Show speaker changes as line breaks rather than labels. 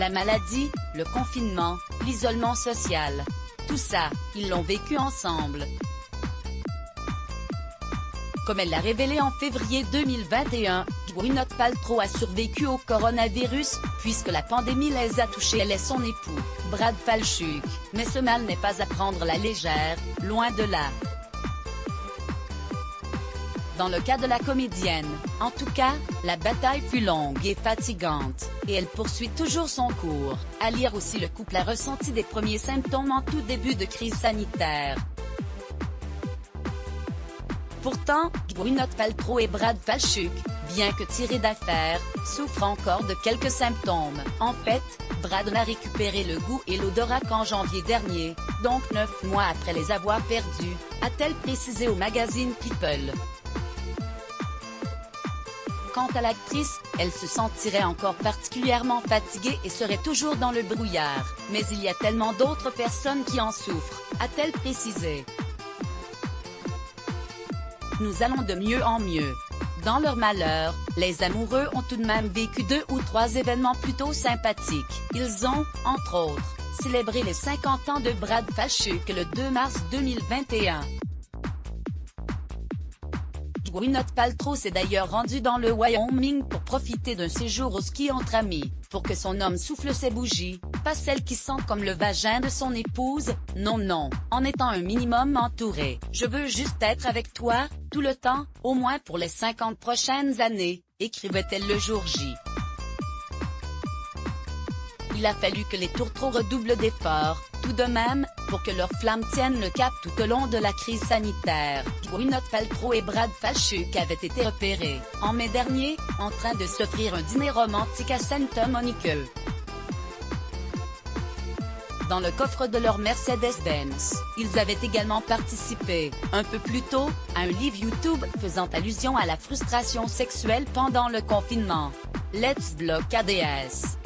la maladie, le confinement, l'isolement social. Tout ça, ils l'ont vécu ensemble. Comme elle l'a révélé en février 2021, Gwyneth Paltrow a survécu au coronavirus, puisque la pandémie les a touchés elle et son époux, Brad Falchuk. Mais ce mal n'est pas à prendre à la légère, loin de là. Dans le cas de la comédienne, en tout cas, la bataille fut longue et fatigante, et elle poursuit toujours son cours. À lire aussi, le couple a ressenti des premiers symptômes en tout début de crise sanitaire. Pourtant, Gwyneth Paltrow et Brad Falchuk, bien que tirés d'affaire, souffrent encore de quelques symptômes. En fait, Brad n'a récupéré le goût et l'odorat qu'en janvier dernier, donc 9 mois après les avoir perdus, a-t-elle précisé au magazine People. Quant à l'actrice, elle se sentirait encore particulièrement fatiguée et serait toujours dans le brouillard, mais il y a tellement d'autres personnes qui en souffrent, a-t-elle précisé. Nous allons de mieux en mieux. Dans leur malheur, les amoureux ont tout de même vécu 2 ou 3 événements plutôt sympathiques. Ils ont, entre autres, célébré les 50 ans de Brad Falchuk le 2 mars 2021. Gwyneth Paltrow s'est d'ailleurs rendue dans le Wyoming pour profiter d'un séjour au ski entre amis, pour que son homme souffle ses bougies, pas celles qui sentent comme le vagin de son épouse, non, en étant un minimum entouré. Je veux juste être avec toi, tout le temps, au moins pour les 50 prochaines années, écrivait-elle le jour J. Il a fallu que les tourtereaux redoublent d'efforts, tout de même, pour que leur flamme tienne le cap tout au long de la crise sanitaire. Gwyneth Paltrow et Brad Falchuk avaient été repérés, en mai dernier, en train de s'offrir un dîner romantique à Santa Monica. Dans le coffre de leur Mercedes-Benz, ils avaient également participé, un peu plus tôt, à un live YouTube faisant allusion à la frustration sexuelle pendant le confinement. Let's Block ADS.